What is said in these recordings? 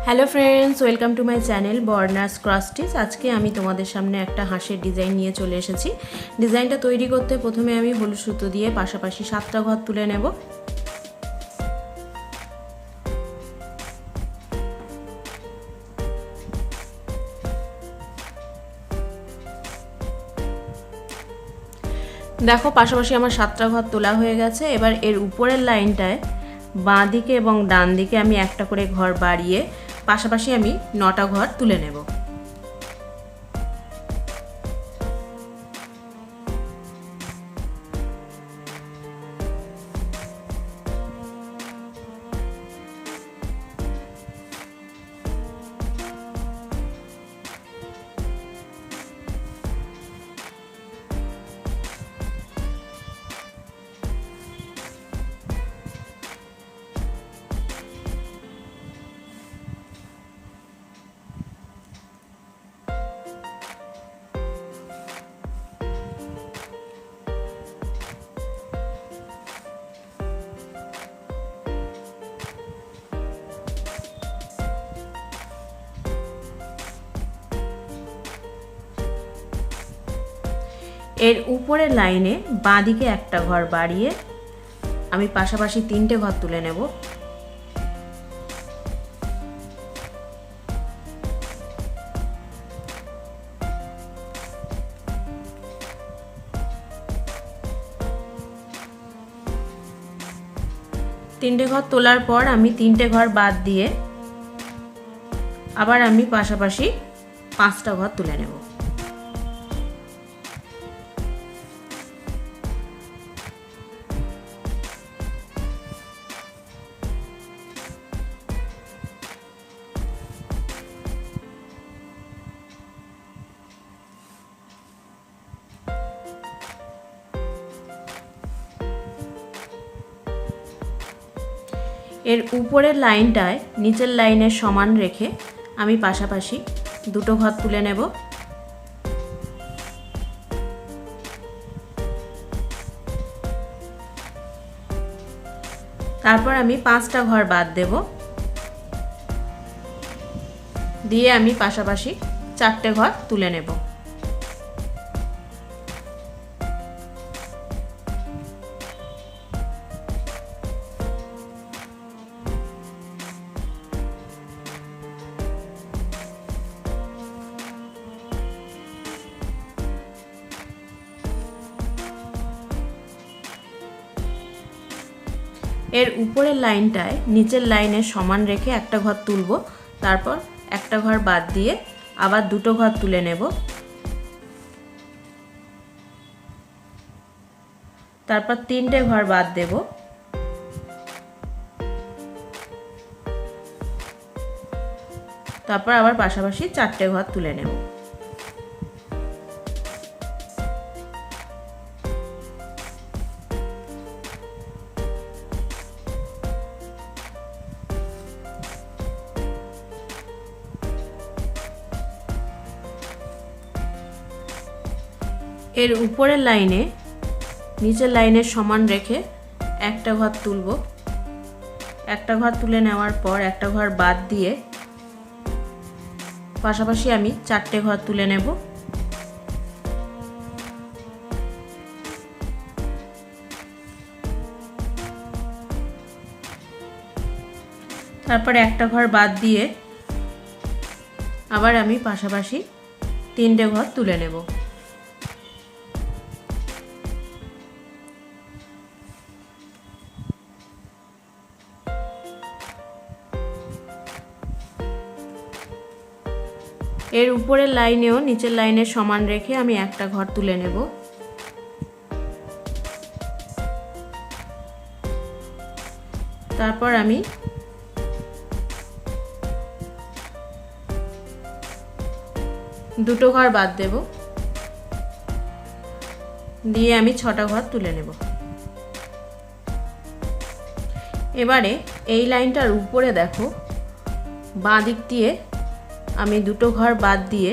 Hello friends welcome to my channel बर्नास क्रॉस्टिच। आज के आमी तोमादेर सामने एक हाँसेर डिजाइन निये चले एसेछि। डिजाइनटा तैरी करते प्रथमे आमी हलुद सुतो दिए पाशापाशी 7टा घर तुले नेब। देखो पाशापाशी आमार 7टा घर तोला हये गेछे। एबार एर ऊपरेर लाइनटाय बाँ दिके एबं डान दिके आमी एकटा करे घर बाड़िये पाशापाशी आमी 9टा घर तुले नेब। एर ऊपरेर लाइने बाँ दिके एकटा घर बाड़िये आमी पाशापाशी 3টে घर तुले नेब। तीनटे घर तोलार पर आमी 3টে घर बाद दिए आबार आमी पाशापाशी 5टा घर तुले नेब। एर ऊपरेर लाइनटाय नीचेर लाइनेर समान रेखे आमी पाशापाशी 2টো घर तुले नेब। तारपर आमी 5टा घर बाद देब दिए आमी पाशापाशी 4টে घर तुले नेब। एर ऊपरेर लाइनटाय नीचेर लाइनेर समान रेखे एकटा घर तुलबो, तारपर एकटा घर बाद दिए आबार 2টো घर तुले नेब। तारपर 3টে घर बाद देब। तारपर आबार पाशापाशी 4টে घर तुले नेब। एर ऊपरेर लाइने नीचेर लाइनेर समान रेखे एकटा घर तुलबो। एकटा घर तुले नेওয়ার पर एकटा घर बाद दिए पाशापाशी आमी 4টে घर तुले नेब। तारपर एकटा घर बाद दिए आबार आमी पाशापाशी 3টে घर तुले नेब। एर ऊपरेर लाइनेও नीचेर लाइनेर समान रेखे आमी एकटा घर तुले नेब। तारपर आमी 2টো घर बाद देब दिए आमी 6টা घर तुले नेब। एबारे এই লাইনটার উপরে देखो বাঁ দিক দিয়ে आमी 2টো घर बाद दिए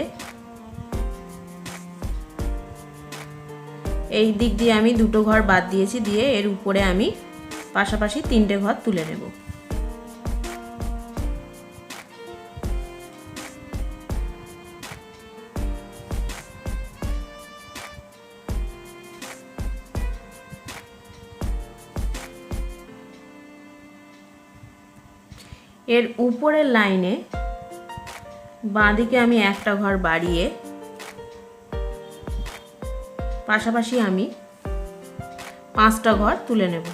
এই দিক দিয়ে আমি 2টো घर बाद দিয়েছি দিয়ে এর উপরে আমি পাশাপাশি 3টে घर তুলে নেব। এর উপরের লাইনে বাঁ দিকে আমি একটা ঘর বাড়িয়ে পাশাপাশি আমি 5টা ঘর তুলে নেব।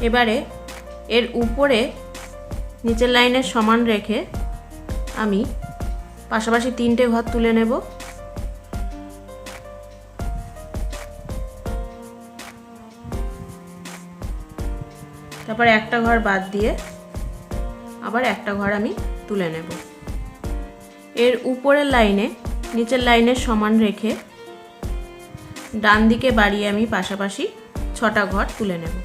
এবারে এর উপরে নিচের লাইনের সমান রেখে আমি পাশাপাশি 3টে ঘর তুলে নেব। তারপরে একটা ঘর বাদ দিয়ে আবার একটা ঘর আমি তুলে নেব। এর উপরের লাইনে নিচের লাইনের সমান রেখে ডান দিকে বাড়িয়ে আমি পাশাপাশি 6টা ঘর তুলে নেব।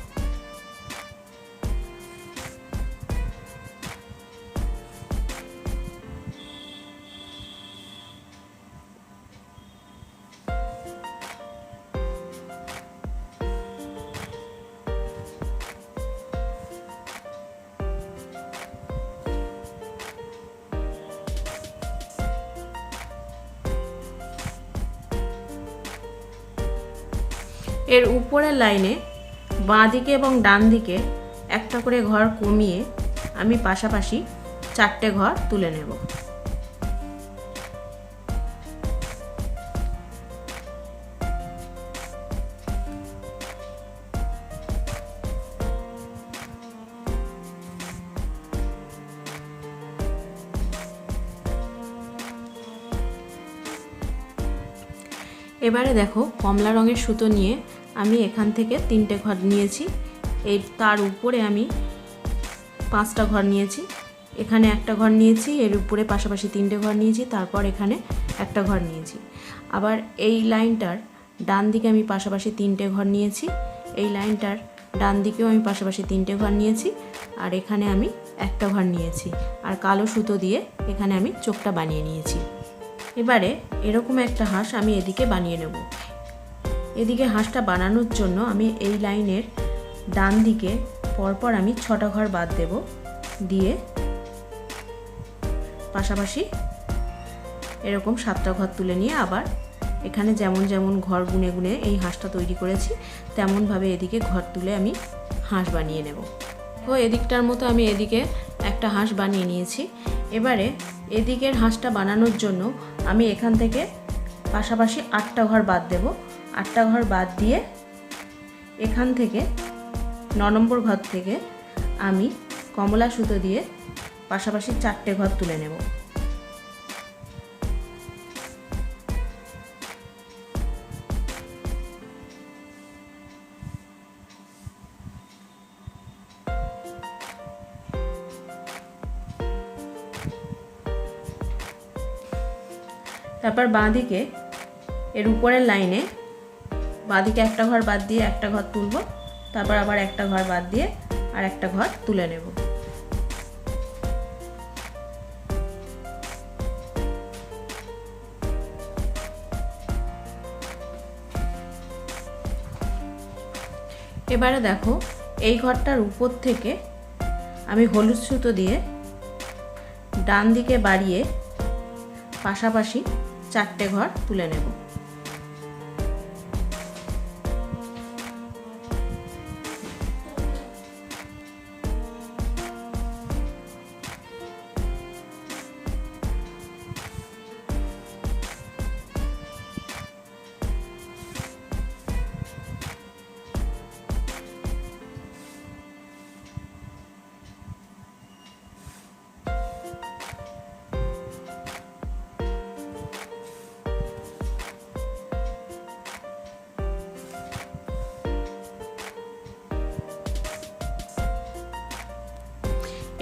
এর উপরের লাইনে বাঁ দিকে এবং ডান দিকে একটা করে ঘর কমিয়ে আমি পাশাপাশি 4টে ঘর তুলে নেব। এবারে দেখো কমলা রঙের সুতো নিয়ে আমি এখান থেকে 3টে ঘর নিয়েছি। এই তার উপরে আমি 5টা ঘর নিয়েছি। এখানে একটা ঘর নিয়েছি, এর উপরে পাশাপাশি 3টে ঘর নিয়েছি, তারপর এখানে একটা ঘর নিয়েছি। আবার এই লাইনটার ডান দিকে আমি পাশাপাশি 3টে ঘর নিয়েছি, এই লাইনটার ডান দিকেও আমি পাশাপাশি 3টে ঘর নিয়েছি, আর এখানে আমি একটা ঘর নিয়েছি, আর কালো সুতো দিয়ে এখানে আমি চোখটা বানিয়ে নিয়েছি। এবারে এরকম একটা হাঁস আমি এদিকে বানিয়ে নেব। এদিকে হাঁসটা বানানোর জন্য আমি এই লাইনের ডান দিকে পরপর আমি 6টা ঘর বাদ দেব, দিয়ে পাশাপাশি এরকম 7টা ঘর তুলে নিয়ে আবার এখানে যেমন যেমন ঘর গুনে গুনে এই হাঁসটা তৈরি করেছি তেমনভাবে এদিকে ঘর তুলে আমি হাঁস বানিয়ে নেব। তো এদিকটার মতো আমি এদিকে একটা হাঁস বানিয়ে নিয়েছি। এবারে এদিকের হাঁসটা বানানোর জন্য আমি এখান থেকে পাশাপাশি 8টা ঘর বাদ দেব। 8টা ঘর বাদ দিয়ে এখান থেকে 9 নম্বর ঘর থেকে আমি কমলা সুতো দিয়ে পাশাপাশি 4টে ঘর তুলে নেব। তারপর বাঁদিকে এর উপরের লাইনে বাঁদিকে একটা ঘর বাদ দিয়ে একটা ঘর তুলব, তারপর আবার একটা ঘর বাদ দিয়ে আর একটা ঘর তুলে নেব। এবারে দেখো এই ঘরটার উপর থেকে আমি হলুদ সুতো দিয়ে ডান দিকে বাড়িয়ে পাশাপাশি 4টে ঘর তুলে নেব।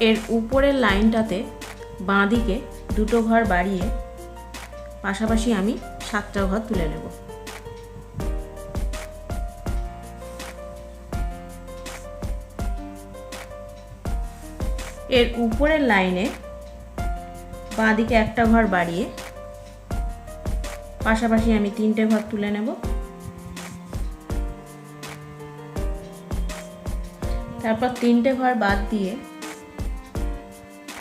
এর উপরের লাইনটাতে বাঁদিকে 2টো ঘর বাড়িয়ে পাশাপাশি আমি 7টা ঘর তুলে নেব। এর উপরের লাইনে বাঁদিকে একটা ঘর বাড়িয়ে পাশাপাশি আমি 3টে ঘর তুলে নেব। তারপর 3টে ঘর বাদ দিয়ে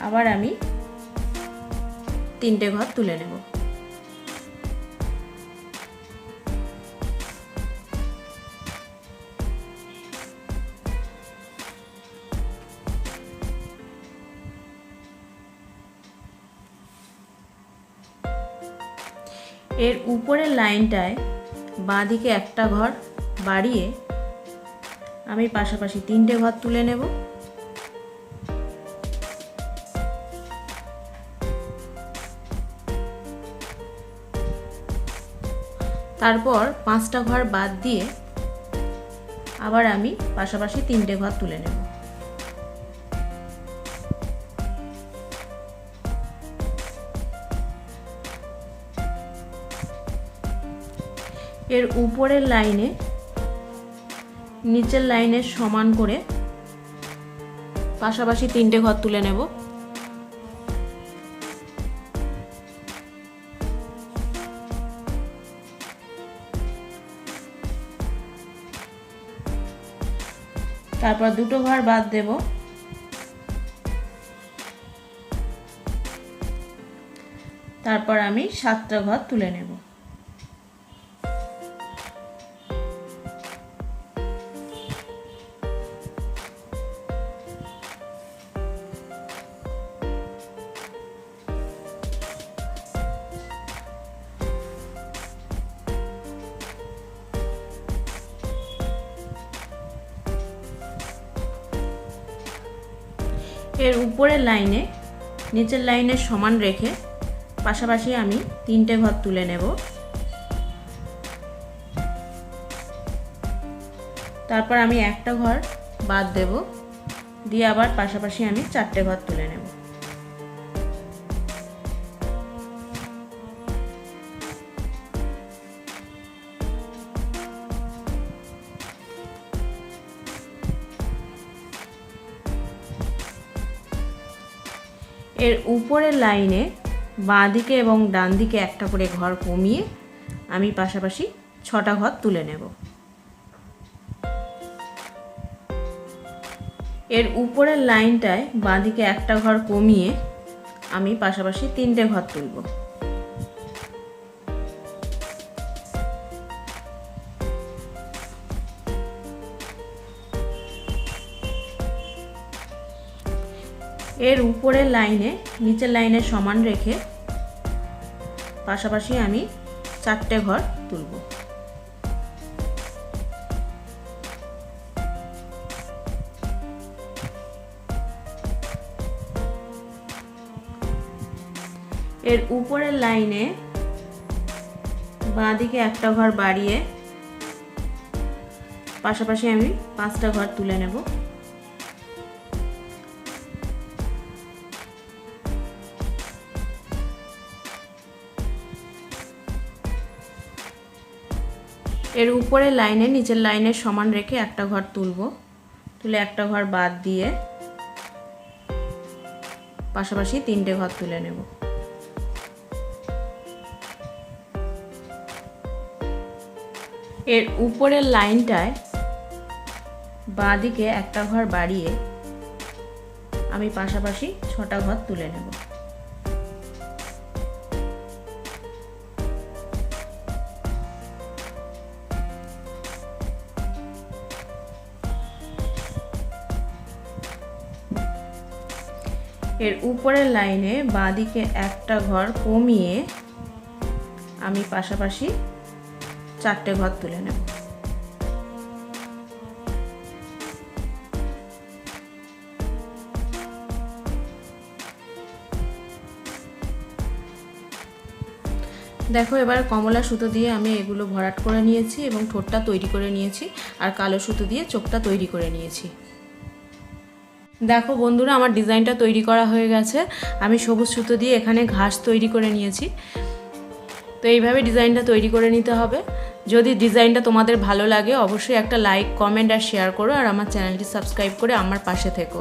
আবার আমি তিনটে ঘর তুলে নেব। এর উপরের লাইনটায় বাঁ দিকে একটা ঘর বাড়িয়ে আমি পাশাপাশি তিনটে ঘর তুলে নেব। তারপর 5টা ঘর বাদ দিয়ে আবার আমি পাশাপাশি তিনটে ঘর তুলে নেব। এর উপরের লাইনে নিচের লাইনের সমান করে পাশাপাশি তিনটে ঘর তুলে নেব। তারপর দুটো ঘর বাদ দেব। তারপর আমি 7টা ঘর তুলে নেব। এর উপরের লাইনে নিচের লাইনের সমান রেখে পাশাপাশি আমি তিনটে ঘর তুলে নেব। তারপর আমি একটা ঘর বাদ দেব, দিয়ে আবার পাশাপাশি আমি 4টে ঘর তুলে নেব। এর উপরের লাইনে বাঁ দিকে এবং ডান দিকে একটা করে ঘর কমিয়ে আমি পাশাপাশি 6টা ঘর তুলে নেব। এর উপরের লাইনটায় বাঁ দিকে একটা ঘর কমিয়ে আমি পাশাপাশি তিনটে ঘর তুলব। এর উপরের লাইনে নিচের লাইনের সমান রেখে পাশাপাশি আমি 4টে ঘর তুলব। এর উপরের লাইনে বাঁ দিকে একটা ঘর বাড়িয়ে পাশাপাশি আমি 5টা ঘর তুলে নেব। এর উপরের লাইনে নিচের লাইনের সমান রেখে একটা ঘর তুলব, তুলে একটা ঘর বাদ দিয়ে পাশাপাশি তিনটে ঘর তুলে নেব। এর উপরের লাইনটায় বাঁ দিকে একটা ঘর বাড়িয়ে আমি পাশাপাশি 6টা ঘর তুলে নেব। এর উপরের লাইনে বাঁ দিকে একটা ঘর কমিয়ে আমি পাশাপাশি 4টে ঘর তুলে নেব। দেখো এবার কমলা সুতো দিয়ে আমি এগুলো ভরাট করে নিয়েছি এবং ঠোঁটটা তৈরি করে নিয়েছি, আর কালো সুতো দিয়ে চোখটা তৈরি করে নিয়েছি। দেখো বন্ধুরা, আমার ডিজাইনটা তৈরি করা হয়ে গেছে। আমি সবুজ সুতো দিয়ে এখানে ঘাস তৈরি করে নিয়েছি। তো এইভাবে ডিজাইনটা তৈরি করে নিতে হবে। যদি ডিজাইনটা তোমাদের ভালো লাগে অবশ্যই একটা লাইক, কমেন্ট আর শেয়ার করো, আর আমার চ্যানেলটি সাবস্ক্রাইব করে আমার পাশে থেকো।